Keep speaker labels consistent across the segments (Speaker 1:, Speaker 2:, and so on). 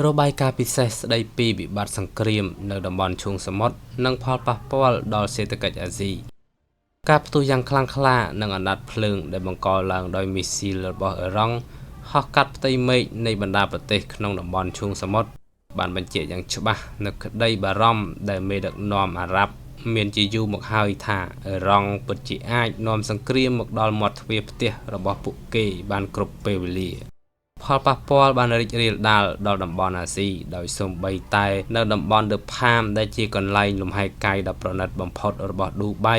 Speaker 1: របាយការណ៍ពិសេសស្ដីពីវិបត្តិសង្គ្រាមនៅតំបន់ឈូងសមុទ្រនិងផលប៉ះពាល់ដល់សេដ្ឋកិច្ចអាស៊ីការផ្ទុះយ៉ាងខ្លាំងក្លានិងអណ្ដាតភ្លើងដែលបង្កឡើងដោយមីស៊ីលរបស់អ៊ីរ៉ង់ហោះកាត់ផ្ទៃមេឃនៃបណ្ដាប្រទេសក្នុងតំបន់ឈូងសមុទ្របានបញ្ជាក់យ៉ាងច្បាស់នូវក្តីបារម្ភដែលមេដឹកនាំអារ៉ាប់មានជាយូរមកហើយថាអ៊ីរ៉ង់ពិតជាអាចនាំសង្គ្រាមមកដល់មាត់ទ្វារផ្ទះរបស់ពួកគេបានគ្រប់ពេលវេលាផលប៉ះពាល់បានរីករាលដាលដល់តំបន់អាស៊ីដោយសូម្បីតែនៅតំបន់ដឺផាមដែលជាកន្លែងលំហែកាយដ៏ប្រណិតបំផុតរបស់ឌូបៃ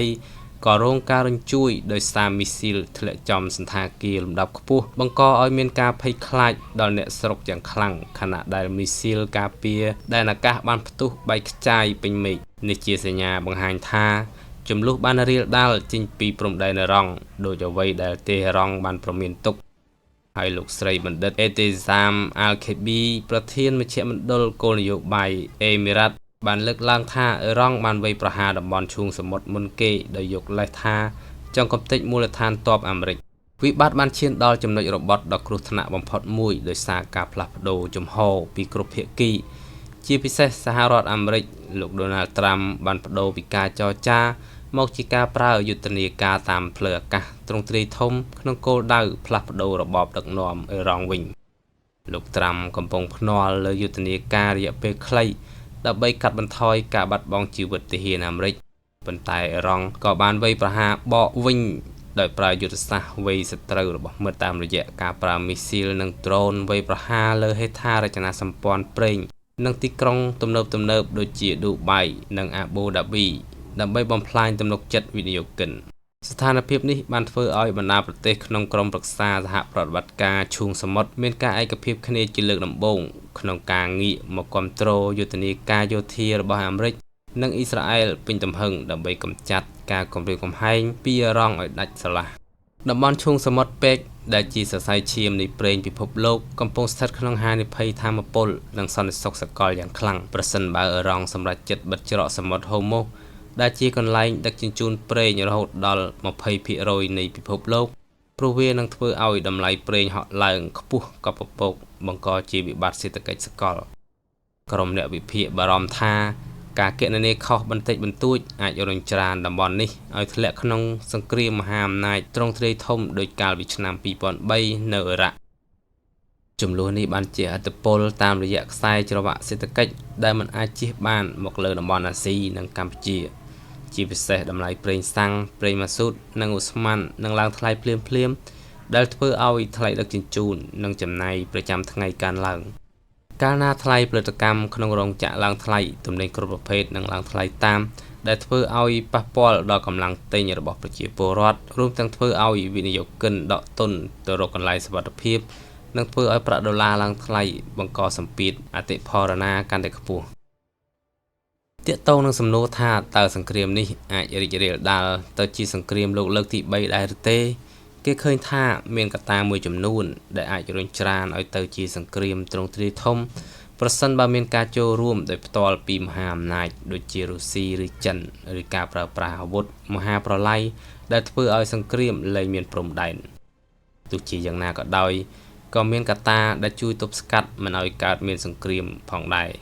Speaker 1: ក៏រងការរញ្ជួយដោយសារមីស៊ីលធ្លាក់ចំសន្តាគារលំដាប់ខ្ពស់បង្កឲ្យមានការភ័យខ្លាចដល់អ្នកស្រុកយ៉ាងខ្លាំងខណៈដែលមីស៊ីលការពារដែលអាកាសបានផ្ទុះបែកខ្ចាយពេញមេឃនេះជាសញ្ញាបង្ហាញថាចំនួនបានរាលដាលចេញពីព្រំដែនអ៊ីរ៉ង់ដោយអ្វីដែលតេហេរ៉ង់បានប្រមានទុកហើយលោកស្រីបណ្ឌិតអេតេសាមអាល់ខេប៊ីប្រធានមជ្ឈមណ្ឌលគោលនយោបាយអេមីរ៉ាត់បានលើកឡើងថាអ៊ីរ៉ង់បានវាយប្រហារតំបន់ឈូងសមុទ្រមុនគេដោយយកលេសថាចង់កំទេចមូលដ្ឋានទ័ពអាមេរិកវិបត្តិបានឈានដល់ចំណុចរបត់ដ៏គ្រោះថ្នាក់បំផុតមួយដោយសារការផ្លាស់ប្ដូរជំហរពីគ្រប់ភាគីជាពិសេសសហរដ្ឋអាមេរិកលោកដូណាល់ត្រាំបានបដូរពីការចរចាមកជាការប្រើយុទ្ធនាការតាមផ្លូវអាកាសទ្រង់ទ្រាយធំក្នុងគោលដៅផ្លាស់ប្ដូររបបដឹកនាំអ៊ីរ៉ង់វិញលោកត្រាំកំពុងភ្នាល់លើយុទ្ធនាការរយៈពេលខ្លីដើម្បីកាត់បន្ថយការបាត់បង់ជីវិតទាហានអាមេរិកប៉ុន្តែអ៊ីរ៉ង់ក៏បានវាយប្រហារបកវិញដោយប្រើយុទ្ធសាស្ត្រវាយសត្រូវរបស់មិត្តតាមរយៈការប្រើមីស៊ីលនិងដ្រូនវាយប្រហារលើហេដ្ឋារចនាសម្ព័ន្ធប្រេងនិងទីក្រុងទំនើបដូចជាឌូបៃនិងអាប៊ូដាប៊ីដើម្បីបំផ្លាញទំនុកចិត្តវិនិយោគិនស្ថានភាពនេះបានធ្វើឲ្យបណ្ដាប្រទេសក្នុងក្រុមប្រឹក្សាសហប្រតិបត្តិការឈូងសមុទ្រមានការឯកភាពគ្នាជាលើកដំបូងក្នុងការងាកមកគ្រប់គ្រងយុទ្ធនាការយោធារបស់អាមេរិកនិងអ៊ីស្រាអែលពេញទំហឹងដើម្បីកម្ចាត់ការគំរាមកំហែងពីអ៊ីរ៉ង់ឲ្យដាច់ស្រឡះតំបន់ឈូងសមុទ្រពេកដែលជាសរសៃឈាមនៃប្រេងពិភពលោកកំពុងស្ថិតក្នុងហានិភ័យថាមពលនិងសន្តិសុខសកលយ៉ាងខ្លាំងប្រសិនបើអ៊ីរ៉ង់សម្រេចចិត្តបិទច្រកសមុទ្រហូម៉ូសដែលជាកន្លែងដឹកជញ្ជូនប្រេងរហូតដល់ 20% នៃពិភពលោកព្រោះវានឹងធ្វើឲ្យតម្លៃប្រេងហក់ឡើងខ្ពស់កប់ពពកបង្កជាវិបត្តិសេដ្ឋកិច្ចសកលក្រុមអ្នកវិភាគបារម្ភថាការគណនាខុសបន្តិចបន្តួចអាចរុញច្រានតំបន់នេះឲ្យធ្លាក់ក្នុងសង្គ្រាមមហាអំណាចទ្រង់ទ្រាយធំដោយកាលពីឆ្នាំ 2003 នៅអ៊ីរ៉ាក់ចំនួននេះបានជាឥទ្ធិពលតាមរយៈខ្សែច្រវាក់សេដ្ឋកិច្ចដែលមិនអាចជៀសបានមកលើតំបន់អាស៊ីនិងកម្ពុជាជាពិសេសតម្លៃប្រេងសាំងប្រេងម៉ាស៊ូតនិងអូស្មန်នឹងឡើងថ្លៃភ្លាមដែលធ្វើឲ្យថ្លៃដឹកជញ្ជូននិងចំណាយប្រចាំថ្ងៃកើនឡើងកាលណាថ្លៃផលិតកម្មក្នុងរោងចក្រឡើងថ្លៃទំនិញគ្រប់ប្រភេទនឹងឡើងថ្លៃតាមដែលធ្វើឲ្យប៉ះពាល់ដល់កម្លាំងទិញរបស់ប្រជាពលរដ្ឋរួមទាំងធ្វើឲ្យវិនិយោគិនដកទុនទៅរកកន្លែងសុវត្ថិភាពនិងធ្វើឲ្យប្រាក់ដុល្លារឡើងថ្លៃបង្កសម្ពាធអតិផរណាកាន់តែខ្ពស់ទាក់ទងនឹងសំណួរថាតើសង្គ្រាមនេះអាចរីករាលដាលទៅជាសង្គ្រាមលោកលើកទី3ដែរឬទេគេឃើញថាមានកត្តាមួយចំនួនដែលអាចរុញច្រានឲ្យទៅជាសង្គ្រាមទ្រង់ទ្រាយធំប្រសិនបើមានការចូលរួមដោយផ្ទាល់ពីមហាអំណាចដូចជារុស្ស៊ីឬចិនឬការប្រើប្រាស់អាវុធមហាប្រឡាយដែលធ្វើឲ្យសង្គ្រាមលែងមានព្រំដែនទោះជាយ៉ាងណាក៏ដោយក៏មានកត្តាដែលជួយទប់ស្កាត់មិនឲ្យកើតមានសង្គ្រាមផងដែរ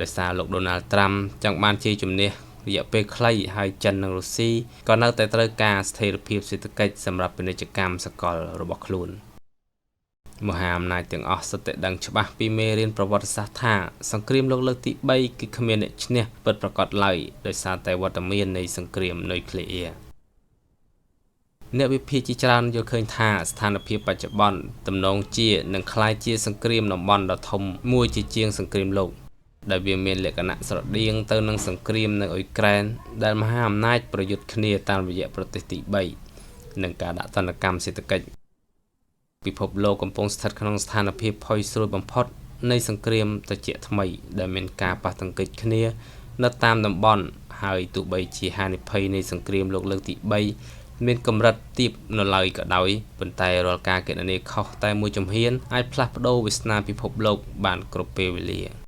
Speaker 1: ដោយសារលោកដូណាល់ត្រាំចង់បានជ័យជំនះរយៈពេលខ្លីហើយចិននិងរុស្ស៊ីក៏នៅតែត្រូវការស្ថិរភាពសេដ្ឋកិច្ចសម្រាប់ពាណិជ្ជកម្មសកលរបស់ខ្លួនមហាអំណាចទាំងអស់សុទ្ធតែដឹងច្បាស់ពីមេរៀនប្រវត្តិសាស្ត្រថាសង្គ្រាមលោកលើកទី3គឺគ្មានអ្នកឈ្នះពិតប្រាកដឡើយដោយសារតែវត្តមាននៃសង្គ្រាមនុយក្លេអ៊ែរអ្នកវិភាគជាច្រើនយល់ឃើញថាស្ថានភាពបច្ចុប្បន្នទំនងជានឹងក្លាយជាសង្គ្រាមតំបន់ដ៏ធំមួយជាជាងសង្គ្រាមលោកដែលវាមានលក្ខណៈស្រដៀងទៅនឹងសង្គ្រាមនៅអ៊ុយក្រែនដែលមហាអំណាចប្រយុទ្ធគ្នាតាមរយៈប្រទេសទី3និងការដាក់ទណ្ឌកម្មសេដ្ឋកិច្ចពិភពលោកកំពុងស្ថិតក្នុងស្ថានភាពផុយស្រួយបំផុតនៃសង្គ្រាមត្រជាក់ថ្មីដែលមានការប៉ះទង្គិចគ្នានៅតាមតំបន់ហើយទោះបីជាហានិភ័យនៃសង្គ្រាមលោកលើកទី3មានកម្រិតទាបនៅឡើយក៏ដោយប៉ុន្តែរាល់ការគណនាខុសតែមួយជំហានអាចផ្លាស់ប្ដូរវាសនាពិភពលោកបានគ្រប់ពេលវេលា